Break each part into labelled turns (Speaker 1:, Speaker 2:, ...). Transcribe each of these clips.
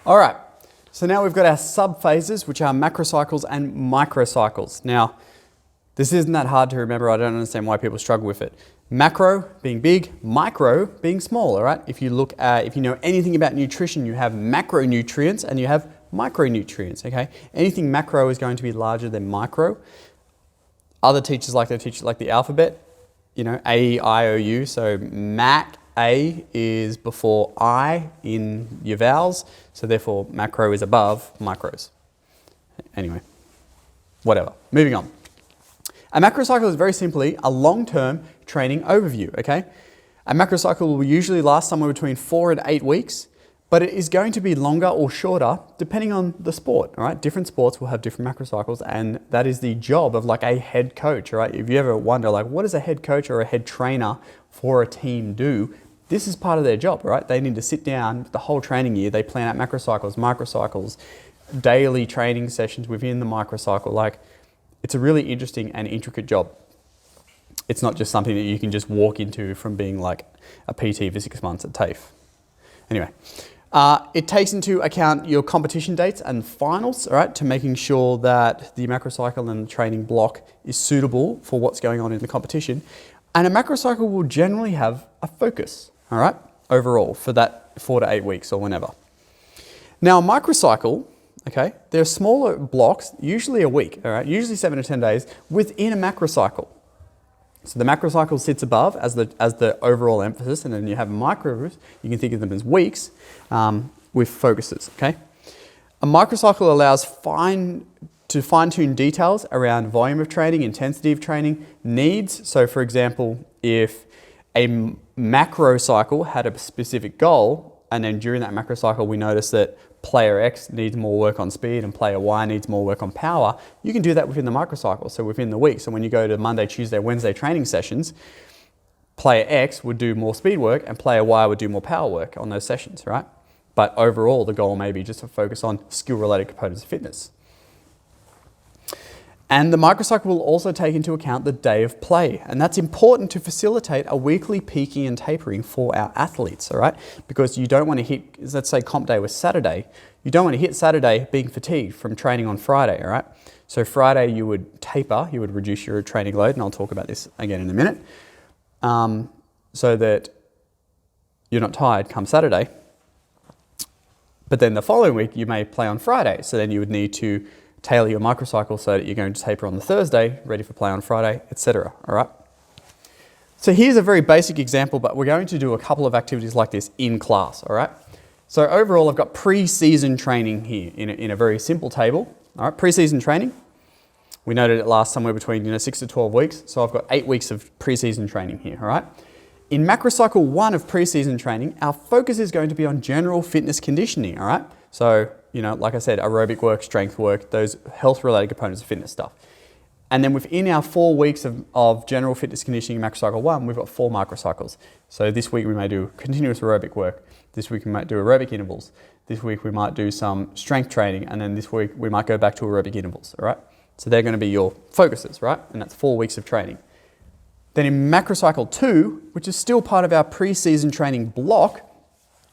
Speaker 1: All right, so now we've got our subphases, which are macrocycles and microcycles. Now, this isn't that hard to remember. I don't understand why people struggle with it. Macro being big, micro being small, all right? If you know anything about nutrition, you have macronutrients and you have micronutrients, okay? Anything macro is going to be larger than micro. Other teachers like to teach like the alphabet, you know, A, I, O, U. So mac, A is before I in your vowels. So therefore macro is above micros. Anyway, whatever. Moving on. A macrocycle is very simply a long-term training overview, okay? A macrocycle will usually last somewhere between 4 and 8 weeks, but it is going to be longer or shorter depending on the sport, all right? Different sports will have different macrocycles, and that is the job of like a head coach, all right? If you ever wonder like, what does a head coach or a head trainer for a team do? This is part of their job, right? They need to sit down the whole training year, they plan out macrocycles, microcycles, daily training sessions within the microcycle. Like, it's a really interesting and intricate job. It's not just something that you can just walk into from being like a PT for 6 months at TAFE. Anyway, it takes into account your competition dates and finals, all right, to making sure that the macrocycle and the training block is suitable for what's going on in the competition. And a macrocycle will generally have a focus, all right, overall for that 4 to 8 weeks or whenever. Now, a microcycle, okay, they're smaller blocks, usually a week, all right, usually 7 to 10 days within a macrocycle. So the macrocycle sits above as the overall emphasis, and then you have micros, you can think of them as weeks with focuses, okay? A microcycle allows to fine-tune details around volume of training, intensity of training, needs. So for example, if a macro cycle had a specific goal, and then during that macro cycle we notice that player X needs more work on speed and player Y needs more work on power, you can do that within the microcycle, so within the week. So when you go to Monday, Tuesday, Wednesday training sessions, player X would do more speed work and player Y would do more power work on those sessions, right? But overall, the goal may be just to focus on skill-related components of fitness. And the microcycle will also take into account the day of play. And that's important to facilitate a weekly peaking and tapering for our athletes, all right? Because you don't want to hit, let's say comp day was Saturday, you don't want to hit Saturday being fatigued from training on Friday, all right? So Friday you would taper, you would reduce your training load, and I'll talk about this again in a minute, so that you're not tired come Saturday. But then the following week you may play on Friday, so then you would need to tailor your microcycle so that you're going to taper on the Thursday, ready for play on Friday, etc. All right. So here's a very basic example, but we're going to do a couple of activities like this in class. All right. So overall, I've got pre-season training here in a very simple table. All right. Pre-season training. We noted it lasts somewhere between 6 to 12 weeks. So I've got 8 weeks of pre-season training here. All right. In macrocycle 1 of pre-season training, our focus is going to be on general fitness conditioning. All right. So, like I said, aerobic work, strength work, those health-related components of fitness stuff. And then within our 4 weeks of general fitness conditioning in macrocycle 1, we've got 4 microcycles. So this week we may do continuous aerobic work. This week we might do aerobic intervals. This week we might do some strength training. And then this week we might go back to aerobic intervals, all right? So they're going to be your focuses, right? And that's 4 weeks of training. Then in macrocycle 2, which is still part of our pre-season training block,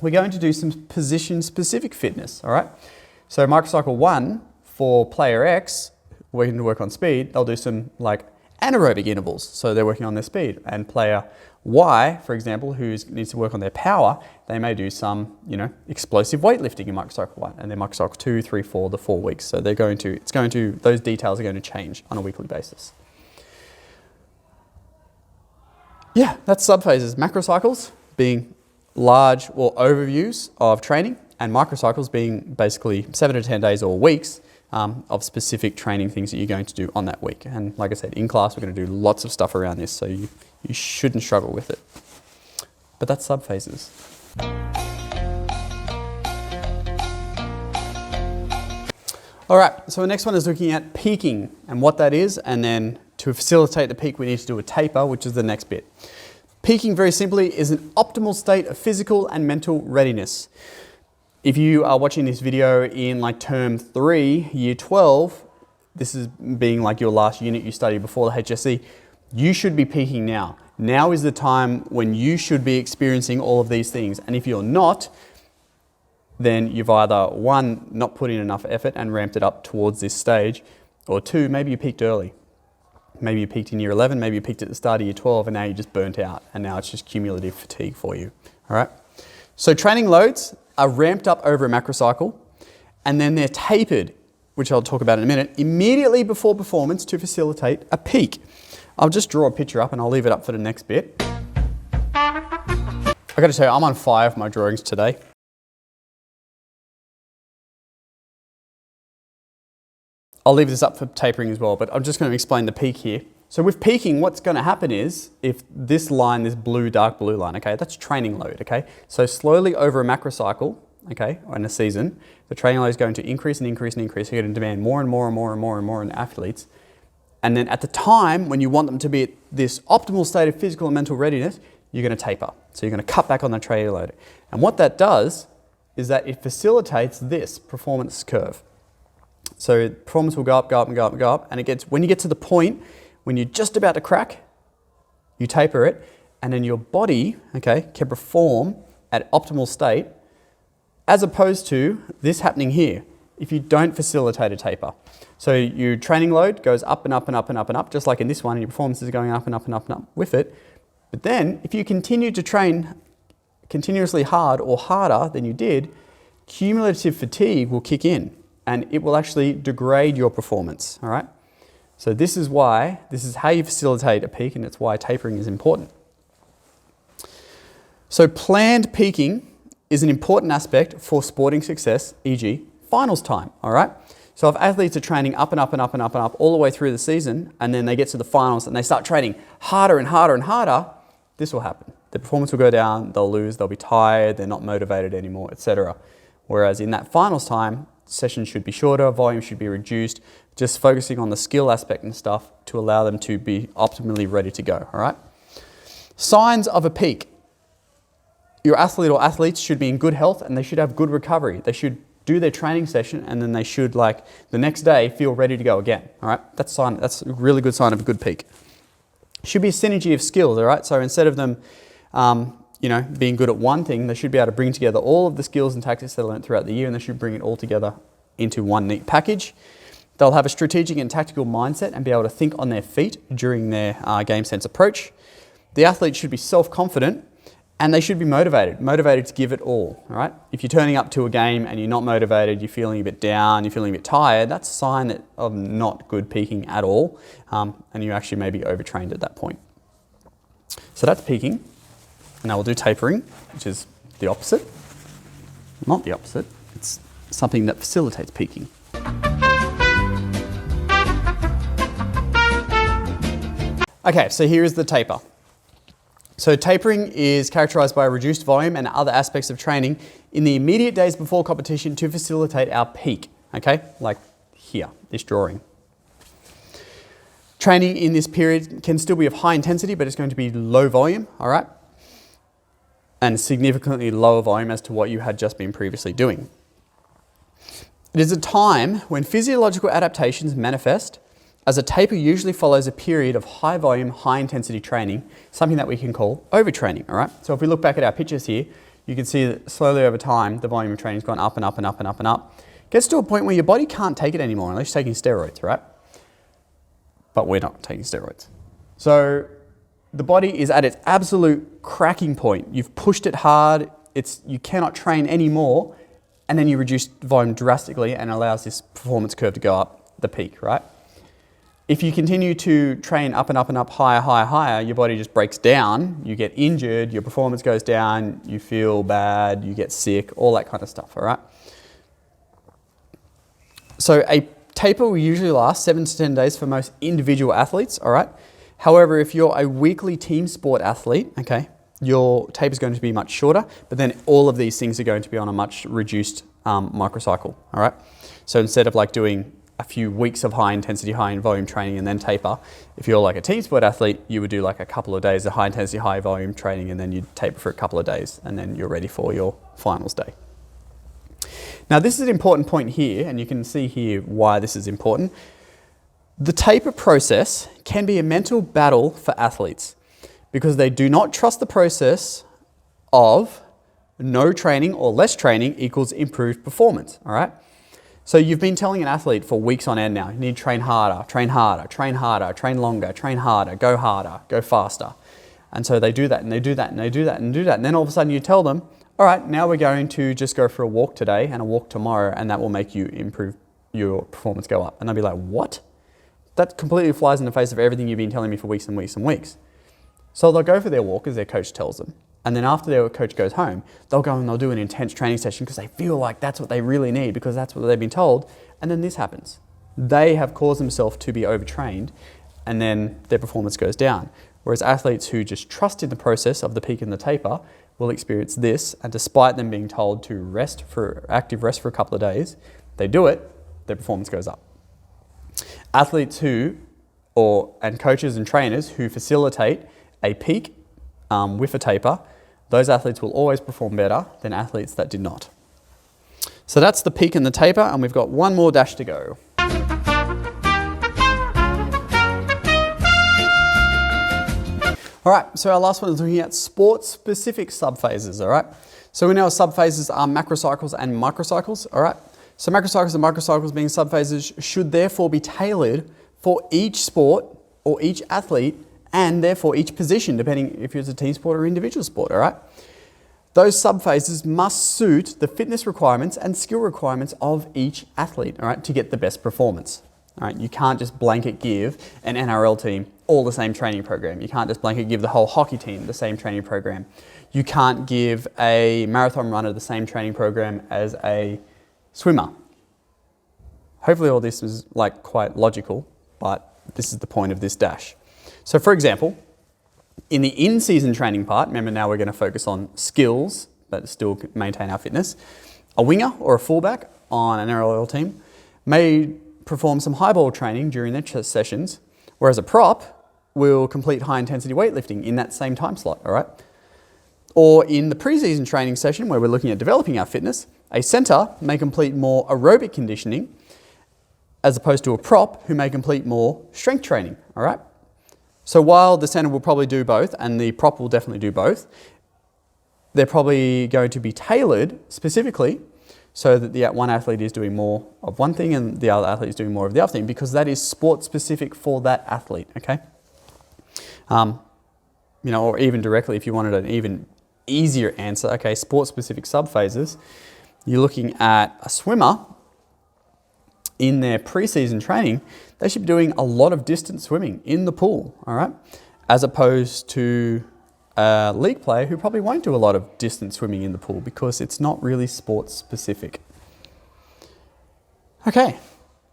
Speaker 1: we're going to do some position-specific fitness, all right? So microcycle 1, for player X, working to work on speed, they'll do some like anaerobic intervals, so they're working on their speed. And player Y, for example, who needs to work on their power, they may do some, explosive weightlifting in microcycle 1, and then microcycle 2, 3, 4, the 4 weeks. So those details are going to change on a weekly basis. Yeah, that's subphases. Macrocycles being large or overviews of training, and microcycles being basically 7 to 10 days or weeks of specific training things that you're going to do on that week. And like I said, in class, we're going to do lots of stuff around this, so you shouldn't struggle with it. But that's subphases. All right, so the next one is looking at peaking and what that is, and then to facilitate the peak, we need to do a taper, which is the next bit. Peaking, very simply, is an optimal state of physical and mental readiness. If you are watching this video in like term 3, year 12, this is being like your last unit you study before the HSC, you should be peaking now. Now is the time when you should be experiencing all of these things. And if you're not, then you've either, one, not put in enough effort and ramped it up towards this stage, or two, maybe you peaked early. Maybe you peaked in year 11, maybe you peaked at the start of year 12, and now you just burnt out, and now it's just cumulative fatigue for you, all right? So training loads are ramped up over a macrocycle, and then they're tapered, which I'll talk about in a minute, immediately before performance to facilitate a peak. I'll just draw a picture up and I'll leave it up for the next bit. I got to tell you, I'm on fire for my drawings today. I'll leave this up for tapering as well, but I'm just going to explain the peak here. So with peaking, what's going to happen is, if this line, this blue, dark blue line, okay, that's training load, okay? So slowly over a macrocycle, okay, or in a season, the training load is going to increase and increase and increase. You're going to demand more and more and more and more and more in athletes. And then at the time when you want them to be at this optimal state of physical and mental readiness, you're going to taper. So you're going to cut back on the training load. And what that does is that it facilitates this performance curve. So performance will go up, go up, and go up, and go up. And it gets, when you get to the point when you're just about to crack, you taper it, and then your body, okay, can perform at optimal state, as opposed to this happening here if you don't facilitate a taper. So your training load goes up and up and up and up and up, just like in this one, and your performance is going up and up and up and up with it. But then if you continue to train continuously hard or harder than you did, cumulative fatigue will kick in, and it will actually degrade your performance, all right? So this is how you facilitate a peak, and it's why tapering is important. So planned peaking is an important aspect for sporting success, e.g. finals time, all right? So if athletes are training up and up and up and up and up all the way through the season, and then they get to the finals and they start training harder and harder and harder, this will happen. The performance will go down, they'll lose, they'll be tired, they're not motivated anymore, etc. Whereas in that finals time, sessions should be shorter, volume should be reduced, just focusing on the skill aspect and stuff to allow them to be optimally ready to go, all right? Signs of a peak. Your athlete or athletes should be in good health and they should have good recovery. They should do their training session and then they should, like, the next day feel ready to go again, all right? That's a really good sign of a good peak. Should be a synergy of skills, all right? So instead of them being good at one thing, they should be able to bring together all of the skills and tactics they learned throughout the year, and they should bring it all together into one neat package. They'll have a strategic and tactical mindset and be able to think on their feet during their game sense approach. The athlete should be self-confident and they should be motivated to give it all right? If you're turning up to a game and you're not motivated, you're feeling a bit down, you're feeling a bit tired, that's a sign of not good peaking at all, and you actually may be overtrained at that point. So that's peaking. Now we'll do tapering, which is the opposite. Not the opposite, it's something that facilitates peaking. Okay, so here is the taper. So tapering is characterized by a reduced volume and other aspects of training in the immediate days before competition to facilitate our peak, okay? Like here, this drawing. Training in this period can still be of high intensity, but it's going to be low volume, all right? And significantly lower volume as to what you had just been previously doing. It is a time when physiological adaptations manifest, as a taper usually follows a period of high volume, high intensity training, something that we can call overtraining, all right? So if we look back at our pictures here, you can see that slowly over time, the volume of training has gone up and up and up and up and up. Gets to a point where your body can't take it anymore unless you're taking steroids, right? But we're not taking steroids. So the body is at its absolute cracking point. You've pushed it hard, you cannot train anymore, and then you reduce volume drastically and allows this performance curve to go up the peak, right? If you continue to train up and up and up, higher, higher, higher, your body just breaks down, you get injured, your performance goes down, you feel bad, you get sick, all that kind of stuff, all right? So a taper will usually last 7 to 10 days for most individual athletes, all right? However, if you're a weekly team sport athlete, okay, your taper is going to be much shorter, but then all of these things are going to be on a much reduced microcycle, all right? So instead of like doing a few weeks of high intensity, high volume training and then taper, if you're like a team sport athlete, you would do like a couple of days of high intensity, high volume training, and then you'd taper for a couple of days, and then you're ready for your finals day. Now this is an important point here, and you can see here why this is important. The taper process can be a mental battle for athletes because they do not trust the process of no training or less training equals improved performance, all right? So you've been telling an athlete for weeks on end now, you need to train harder, train harder, train harder, train longer, train harder, go faster. And so they do that and they do that and they do that and do that. And then all of a sudden you tell them, all right, now we're going to just go for a walk today and a walk tomorrow, and that will make you improve your performance go up. And they'll be like, what? That completely flies in the face of everything you've been telling me for weeks and weeks and weeks. So they'll go for their walk as their coach tells them. And then after their coach goes home, they'll go and they'll do an intense training session because they feel like that's what they really need, because that's what they've been told. And then this happens. They have caused themselves to be overtrained, and then their performance goes down. Whereas athletes who just trust in the process of the peak and the taper will experience this, and despite them being told to active rest for a couple of days, they do it, their performance goes up. Athletes and coaches and trainers who facilitate a peak with a taper, those athletes will always perform better than athletes that did not. So that's the peak and the taper, and we've got one more dash to go. All right, so our last one is looking at sport-specific subphases, all right? So we know subphases are macrocycles and microcycles, all right? So macrocycles and microcycles being subphases should therefore be tailored for each sport or each athlete, and therefore each position, depending if it's a team sport or individual sport, all right? Those subphases must suit the fitness requirements and skill requirements of each athlete, all right, to get the best performance. All right, you can't just blanket give an NRL team all the same training program. You can't just blanket give the whole hockey team the same training program. You can't give a marathon runner the same training program as a swimmer. Hopefully all this is quite logical, but this is the point of this dash. So for example, in the in-season training part, remember now we're going to focus on skills but still maintain our fitness. A winger or a fullback on an NRL team may perform some high ball training during their chest sessions, whereas a prop will complete high intensity weightlifting in that same time slot, all right? Or in the pre-season training session where we're looking at developing our fitness, a centre may complete more aerobic conditioning as opposed to a prop who may complete more strength training, all right? So while the centre will probably do both and the prop will definitely do both, they're probably going to be tailored specifically so that the one athlete is doing more of one thing and the other athlete is doing more of the other thing, because that is sport specific for that athlete, okay? Or even directly, if you wanted an even easier answer, okay, sport specific subphases, you're looking at a swimmer in their pre-season training, they should be doing a lot of distance swimming in the pool, all right? As opposed to a league player who probably won't do a lot of distance swimming in the pool because it's not really sports specific. Okay,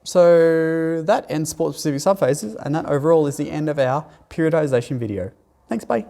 Speaker 1: so that ends sport specific subphases, and that overall is the end of our periodization video. Thanks, bye.